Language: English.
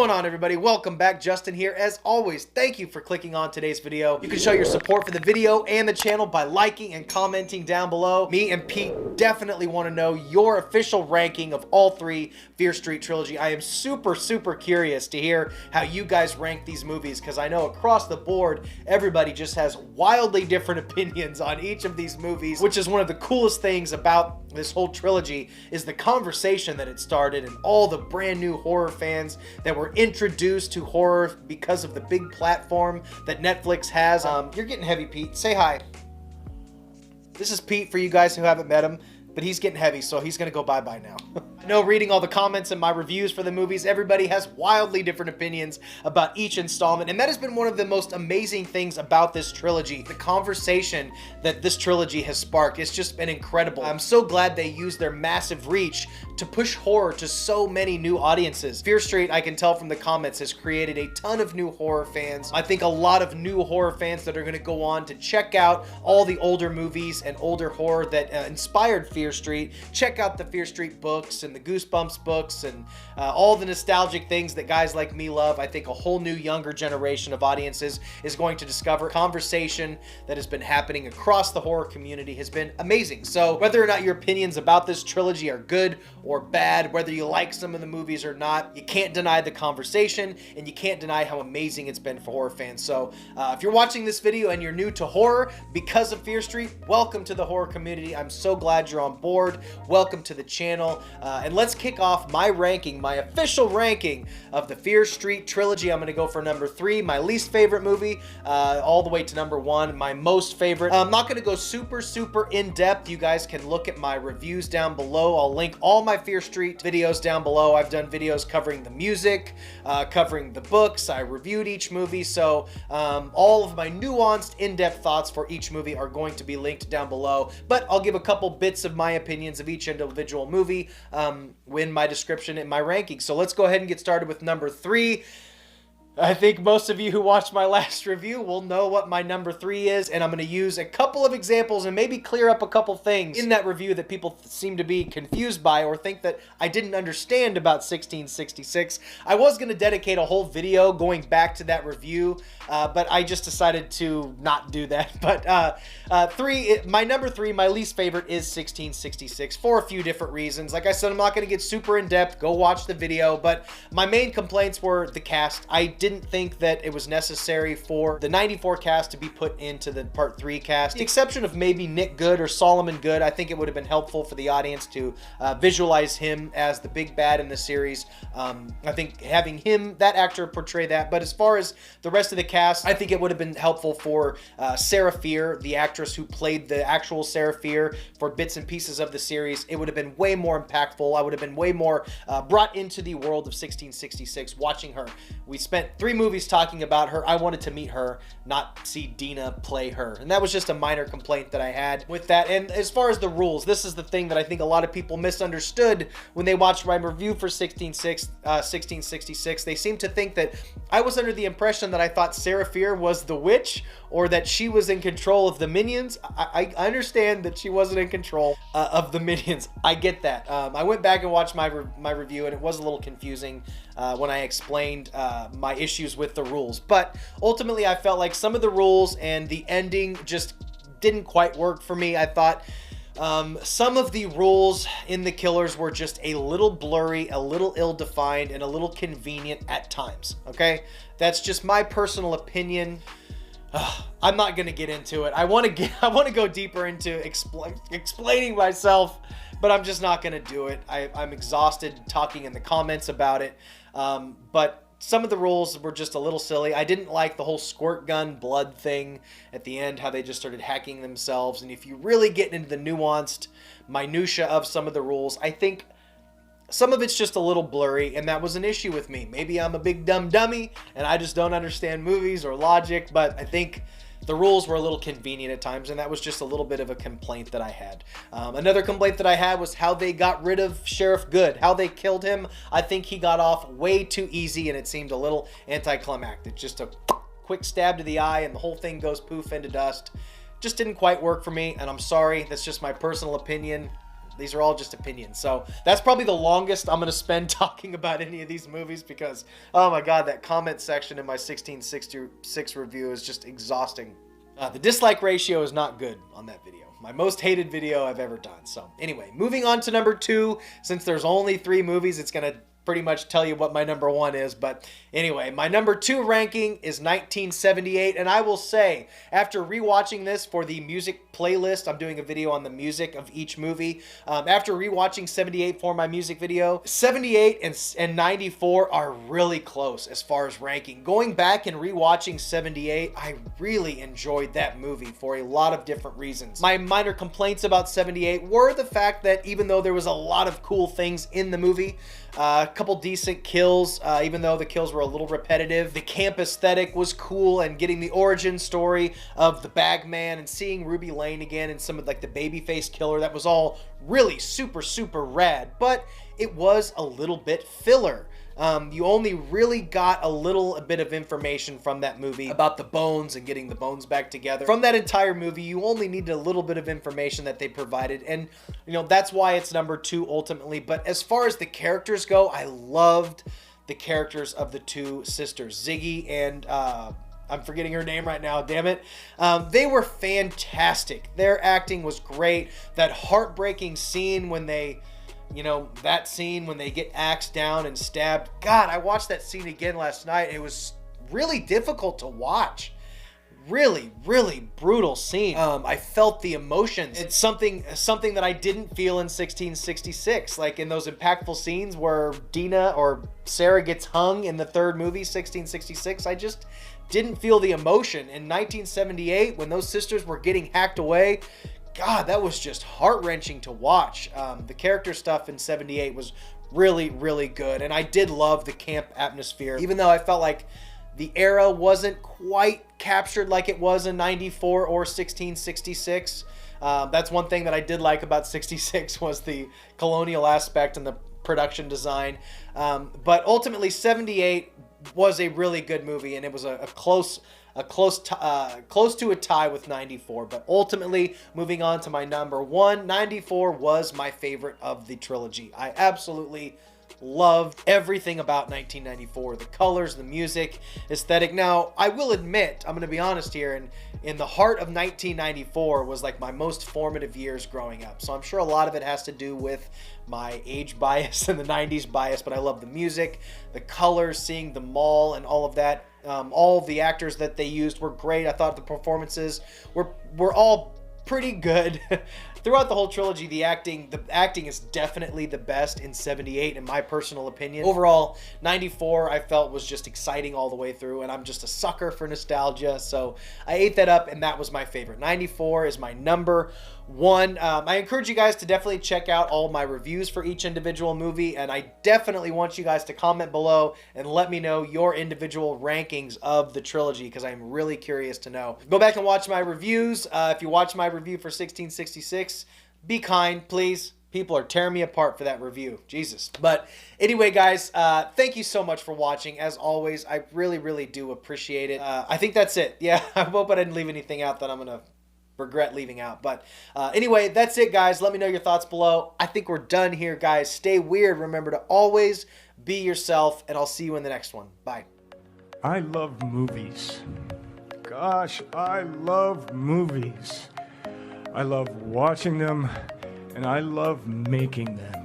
going on, everybody? Welcome back. Justin here. As always, thank you for clicking on today's video. You can show your support for the video and the channel by liking and commenting down below. Me and Pete definitely want to know your official ranking of all three Fear Street trilogy. I am super curious to hear how you guys rank these movies, because I know across the board everybody just has wildly different opinions on each of these movies, which is one of the coolest things about this whole trilogy is the conversation that it started and all the brand new horror fans that were introduced to horror because of the big platform that Netflix has. You're getting heavy, Pete. Say hi. This is Pete for you guys who haven't met him, but he's getting heavy, so he's gonna go bye-bye now. I know, reading all the comments and my reviews for the movies, everybody has wildly different opinions about each installment, and that has been one of the most amazing things about this trilogy. The conversation that this trilogy has sparked, it's just been incredible. I'm so glad they used their massive reach to push horror to so many new audiences. Fear Street, I can tell from the comments, has created a ton of new horror fans. I think a lot of new horror fans that are gonna go on to check out all the older movies and older horror that inspired Fear Street. Check out the Fear Street books and the Goosebumps books and all the nostalgic things that guys like me love. I think a whole new younger generation of audiences is going to discover. Conversation that has been happening across the horror community has been amazing. So whether or not your opinions about this trilogy are good or bad, whether you like some of the movies or not, you can't deny the conversation and you can't deny how amazing it's been for horror fans. So if you're watching this video and you're new to horror because of Fear Street, welcome to the horror community. I'm so glad you're on board. Welcome to the channel. And let's kick off my ranking, my official ranking of the Fear Street trilogy. I'm going to go for number 3, my least favorite movie, all the way to number 1, my most favorite. I'm not going to go super in depth. You guys can look at my reviews down below. I'll link all my Fear Street videos down below. I've done videos covering the music, covering the books. I reviewed each movie. So all of my nuanced, in-depth thoughts for each movie are going to be linked down below. But I'll give a couple bits of my opinions of each individual movie in my description and my ranking. So let's go ahead and get started with number 3. I think most of you who watched my last review will know what my number 3 is, and I'm going to use a couple of examples and maybe clear up a couple things in that review that people seem to be confused by or think that I didn't understand about 1666. I was going to dedicate a whole video going back to that review, but I just decided to not do that. But my number 3, my least favorite, is 1666 for a few different reasons. Like I said, I'm not going to get super in depth. Go watch the video, but my main complaints were the cast. I didn't think that it was necessary for the 94 cast to be put into the part 3 cast. The exception of maybe Nick Good or Solomon Good, I think it would have been helpful for the audience to visualize him as the big bad in the series. I think having him, that actor, portray that. But as far as the rest of the cast, I think it would have been helpful for Sarah Fear, the actress who played the actual Sarah Fear, for bits and pieces of the series. It would have been way more impactful. I would have been way more brought into the world of 1666 watching her. We spent 3 movies talking about her. I wanted to meet her, not see Dina play her. And that was just a minor complaint that I had with that. And as far as the rules, this is the thing that I think a lot of people misunderstood when they watched my review for 1666. They seemed to think that I was under the impression that I thought Sarah Fear was the witch, or that she was in control of the minions. I understand that she wasn't in control of the minions. I get that. I went back and watched my review, and it was a little confusing when I explained my issues with the rules. But ultimately, I felt like some of the rules and the ending just didn't quite work for me. I thought some of the rules in The Killers were just a little blurry, a little ill-defined, and a little convenient at times, okay? That's just my personal opinion. I'm not going to get into it. I want to go deeper into explaining myself, but I'm just not going to do it. I'm exhausted talking in the comments about it. But some of the rules were just a little silly. I didn't like the whole squirt gun blood thing at the end, how they just started hacking themselves. And if you really get into the nuanced minutia of some of the rules, I think some of it's just a little blurry, and that was an issue with me. Maybe I'm a big dumb dummy and I just don't understand movies or logic, but I think the rules were a little convenient at times, and that was just a little bit of a complaint that I had. Another complaint that I had was how they got rid of Sheriff Good, how they killed him. I think he got off way too easy, and it seemed a little anticlimactic. Just a quick stab to the eye, and the whole thing goes poof into dust. Just didn't quite work for me, and I'm sorry. That's just my personal opinion. These are all just opinions. So that's probably the longest I'm going to spend talking about any of these movies because, oh my God, that comment section in my 1666 review is just exhausting. The dislike ratio is not good on that video. My most hated video I've ever done. So anyway, moving on to number 2. Since there's only 3 movies, it's going to pretty much tell you what my number 1 is. But anyway, my number 2 ranking is 1978. And I will say, after rewatching this for the music playlist, I'm doing a video on the music of each movie. After rewatching 78 for my music video, 78 and 94 are really close as far as ranking. Going back and rewatching 78, I really enjoyed that movie for a lot of different reasons. My minor complaints about 78 were the fact that even though there was a lot of cool things in the movie, a couple decent kills, even though the kills were a little repetitive. The camp aesthetic was cool, and getting the origin story of the Bagman and seeing Ruby Lane again and some of like the babyface killer, that was all really super, super rad, but it was a little bit filler. You only really got a little bit of information from that movie about the bones and getting the bones back together. From that entire movie, you only needed a little bit of information that they provided, and you know, that's why it's number 2 ultimately. But as far as the characters go, I loved the characters of the 2 sisters, Ziggy and I'm forgetting her name right now, damn it. They were fantastic. Their acting was great. That heartbreaking scene when they, you know, that scene when they get axed down and stabbed. God, I watched that scene again last night. It was really difficult to watch. Really, really brutal scene. I felt the emotions. It's something that I didn't feel in 1666. Like in those impactful scenes where Dina or Sarah gets hung in the 3rd movie, 1666, I just didn't feel the emotion. In 1978, when those sisters were getting hacked away, God, that was just heart-wrenching to watch. The character stuff in 78 was really, really good. And I did love the camp atmosphere, even though I felt like the era wasn't quite captured like it was in 94 or 1666. That's one thing that I did like about 66 was the colonial aspect and the production design. But ultimately, 78 was a really good movie, and it was close to a tie with 94. But ultimately, moving on to my number 1, 94 was my favorite of the trilogy. I absolutely loved everything about 1994, the colors, the music, aesthetic. Now, I will admit, I'm going to be honest here, and in the heart of 1994 was like my most formative years growing up. So I'm sure a lot of it has to do with my age bias and the 90s bias, but I love the music, the colors, seeing the mall and all of that. All of the actors that they used were great. I thought the performances were all pretty good. Throughout the whole trilogy, the acting is definitely the best in 78 in my personal opinion. Overall, 94 I felt was just exciting all the way through, and I'm just a sucker for nostalgia, so I ate that up, and that was my favorite. 94 is my number 1. I encourage you guys to definitely check out all my reviews for each individual movie, and I definitely want you guys to comment below and let me know your individual rankings of the trilogy, because I'm really curious to know. Go back and watch my reviews. If you watch my review for 1666, be kind, please. People are tearing me apart for that review. Jesus. But anyway, guys, thank you so much for watching. As always, I really, really do appreciate it. I think that's it. Yeah, I hope I didn't leave anything out that I'm going to regret leaving out. But anyway, that's it, guys. Let me know your thoughts below. I think we're done here, guys. Stay weird. Remember to always be yourself, and I'll see you in the next one. Bye. I love movies. Gosh, I love movies. I love watching them, and I love making them.